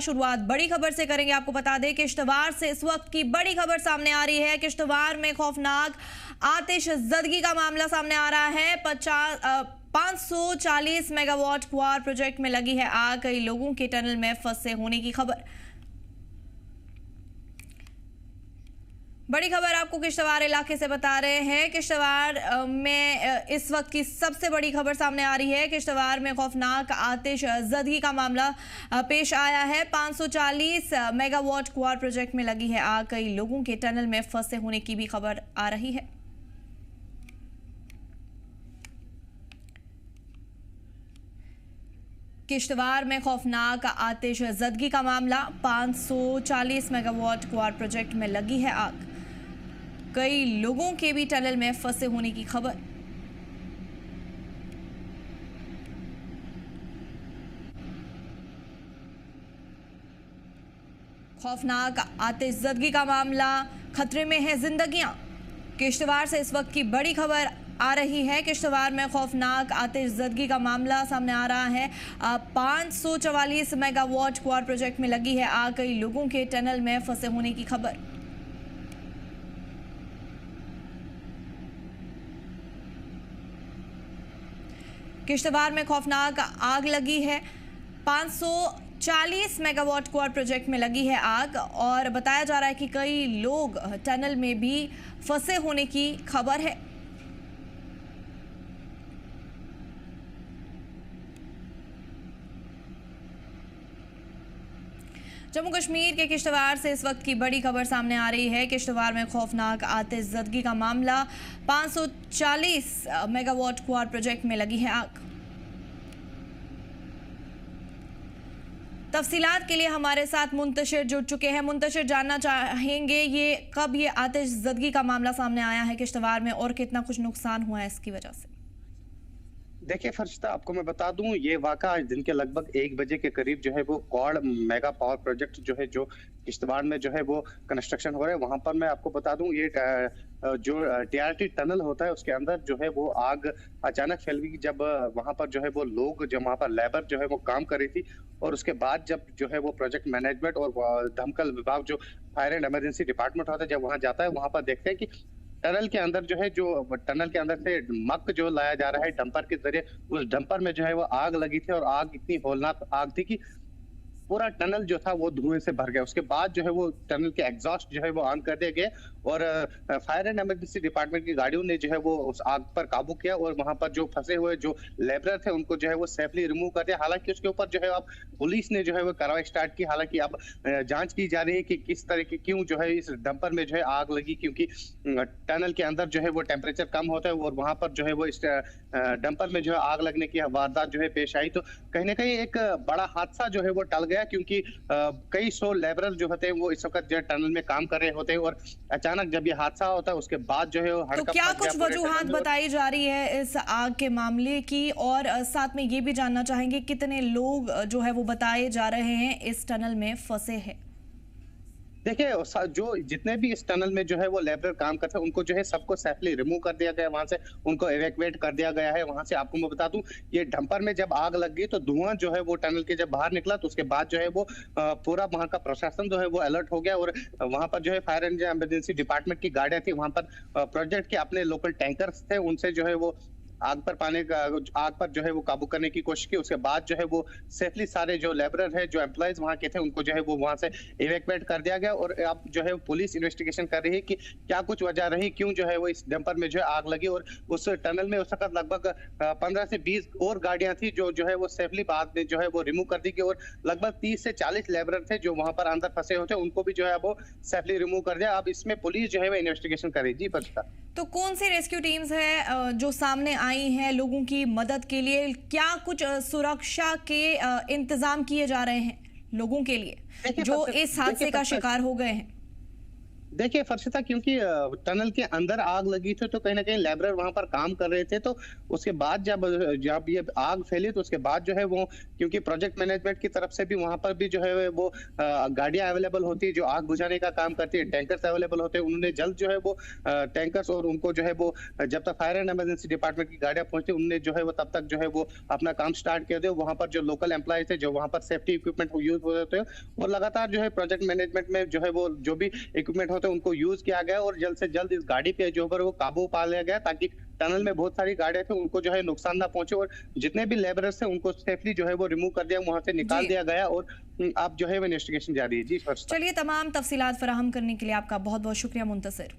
शुरुआत बड़ी खबर से करेंगे। आपको बता दें कि किश्तवाड़ से इस वक्त की बड़ी खबर सामने आ रही है। किश्तवाड़ में खौफनाक आतिशज़दगी का मामला सामने आ रहा है। 540 मेगावाट क्वार प्रोजेक्ट में लगी है आग। कई लोगों के टनल में फंसे होने की खबर। बड़ी खबर आपको किश्तवाड़ इलाके से बता रहे हैं। किश्तवाड़ में इस वक्त की सबसे बड़ी खबर सामने आ रही है। किश्तवाड़ में खौफनाक आतिशज़दगी का मामला पेश आया है। 540 मेगावाट क्वार प्रोजेक्ट में लगी है आग। कई लोगों के टनल में फंसे होने की भी खबर आ रही है। किश्तवाड़ में खौफनाक आतिशज़दगी का मामला। 540 मेगावाट क्वार प्रोजेक्ट में लगी है आग। कई लोगों के भी टनल में फंसे होने की खबर। खौफनाक आतिशज़दगी का मामला, खतरे में है जिंदगियां। किश्तवाड़ से इस वक्त की बड़ी खबर आ रही है। किश्तवाड़ में खौफनाक आतिशज़दगी का मामला सामने आ रहा है। 544 मेगावाट क्वार प्रोजेक्ट में लगी है आग। कई लोगों के टनल में फंसे होने की खबर। किश्तवाड़ में खौफनाक आग लगी है। 540 मेगावाट क्वार प्रोजेक्ट में लगी है आग और बताया जा रहा है कि कई लोग टनल में भी फंसे होने की खबर है। जम्मू कश्मीर के किश्तवाड़ से इस वक्त की बड़ी खबर सामने आ रही है। किश्तवाड़ में खौफनाक आतिशज़दगी का मामला। 540 मेगावाट क्वार प्रोजेक्ट में लगी है आग। तफसीलात के लिए हमारे साथ मुंतशिर जुड़ चुके हैं। मुंतशिर, जानना चाहेंगे ये कब ये आतिशज़दगी का मामला सामने आया है किश्तवाड़ में और कितना कुछ नुकसान हुआ है इसकी वजह से? देखिए फरिश्ता, आपको मैं बता दूं, ये वाक़ा आज दिन के लगभग 1 बजे के करीब जो है वो क्वाड मेगा पावर प्रोजेक्ट जो है, जो किश्तवाड़ में जो है वो कंस्ट्रक्शन हो रहा है, वहां पर मैं आपको बता दूं ये जो टीआरटी टनल होता है उसके अंदर जो है वो आग अचानक फैल गई। जब वहां पर जो है वो लोग, जो वहां पर लेबर जो है वो काम कर रही थी, और उसके बाद जब जो है वो प्रोजेक्ट मैनेजमेंट और दमकल विभाग, जो फायर एंड इमरजेंसी डिपार्टमेंट होता है, जब वहां जाता है, वहां पर देखते हैं कि टनल के अंदर जो है, जो टनल के अंदर से मक जो लाया जा रहा है डंपर के जरिए, उस डंपर में जो है वो आग लगी थी और आग इतनी होलनाक आग थी कि पूरा टनल जो था वो धुएं से भर गया। उसके बाद जो है वो टनल के एग्जॉस्ट जो है वो ऑन कर दिए गए और फायर एंड इमरजेंसी डिपार्टमेंट की गाड़ियों ने जो है वो उस आग पर काबू किया और वहां पर जो फंसे हुए जो लेबरर थे उनको जो है वो सेफली रिमूव कर दिया। हालांकि उसके ऊपर जो है अब पुलिस ने जो है वो कार्रवाई स्टार्ट की। हालांकि अब जांच की जा रही है कि किस तरह की, क्यों जो है इस डंपर में जो है आग लगी, क्योंकि टनल के अंदर जो है वो टेम्परेचर कम होता है और वहां पर जो है वो इस डंपर में जो है आग लगने की वारदात जो है पेश आई। तो कहीं ना कहीं एक बड़ा हादसा जो है वो टल गया, क्योंकि कई सौ लेबरर जो होते हैं वो इस वक्त जो है टनल में काम कर रहे होते हैं और अचानक जब ये हादसा होता है उसके बाद जो है वो तो क्या कुछ वजूहात बताई जा रही है इस आग के मामले की, और साथ में ये भी जानना चाहेंगे कितने लोग जो है वो बताए जा रहे हैं इस टनल में फंसे हैं? देखिए, जो जितने भी इस टनल में जो है वो लेबर काम करते हैं उनको जो है सबको सेफली रिमूव कर दिया गया, वहां से उनको इवैक्यूएट कर दिया गया है। वहां से आपको मैं बता दूं, ये डंपर में जब आग लग गई तो धुआं जो है वो टनल के जब बाहर निकला तो उसके बाद जो है वो पूरा वहां का प्रशासन जो है वो अलर्ट हो गया और वहां पर जो है फायर एंड इमरजेंसी डिपार्टमेंट की गाड़ियां थी, वहां पर प्रोजेक्ट के अपने लोकल टैंकर्स थे, उनसे जो है वो आग पर जो है वो काबू करने की कोशिश की। उसके बाद जो है वो सेफली सारे जो लेबरर है, जो एम्प्लॉयज वहां के थे, उनको जो है वो वहां से इवैक्यूएट कर दिया गया और अब जो है पुलिस इन्वेस्टिगेशन कर रही है कि क्या कुछ वजह रही, क्यों जो है वो इस डंपर में जो है आग लगी। और उस टनल में उस वक्त लगभग 15 से 20 और गाड़ियां थी जो है वो सेफली बाद में जो है वो रिमूव कर दी गई और लगभग 30 से 40 लेबरर थे जो वहां पर अंदर फंसे होते, उनको भी जो है वो सेफली रिमूव कर दिया। अब इसमें पुलिस जो है वो इन्वेस्टिगेशन कर रही है। जी फरिश्ता, तो कौन सी रेस्क्यू टीम्स है जो सामने आई हैं लोगों की मदद के लिए? क्या कुछ सुरक्षा के इंतजाम किए जा रहे हैं लोगों के लिए जो इस हादसे का शिकार हो गए हैं? देखिए फर्शिता, क्योंकि टनल के अंदर आग लगी थी तो कहीं न कहीं लेबरर वहाँ पर काम कर रहे थे, तो उसके बाद जब ये आग फैली तो उसके बाद जो है वो, क्योंकि प्रोजेक्ट मैनेजमेंट की तरफ से भी वहाँ पर भी जो है वो गाड़ियाँ अवेलेबल होती है जो आग बुझाने का काम करती है, टैंकर्स अवेलेबल होते हैं। उन्होंने जल्द जो है वो टैंकर्स और उनको जो है वो जब तक फायर एंड इमरजेंसी डिपार्टमेंट की गाड़ियाँ पहुँचती, उन्होंने जो है वो तब तक जो है वो अपना काम स्टार्ट कर दिया। वहाँ पर जो लोकल एम्प्लॉइज़ थे, जो वहाँ पर सेफ्टी इक्विपमेंट यूज़ हो रहे थे, और लगातार जो है प्रोजेक्ट मैनेजमेंट में जो है वो जो भी इक्विपमेंट होते हैं उनको यूज किया गया और जल्द से जल्द इस गाड़ी पे जो है वो काबू पा लिया गया, ताकि टनल में बहुत सारी गाड़ियां थी उनको जो है नुकसान ना पहुंचे, और जितने भी लेबरर्स थे उनको सेफली जो है वो रिमूव कर दिया, वहां से निकाल जी दिया गया, और अब जो है वो इन्वेस्टिगेशन जारी है। जी फर्स्ट। चलिए, तमाम तफसीलात फराहम करने के लिए आपका बहुत बहुत शुक्रिया मुंतसिर।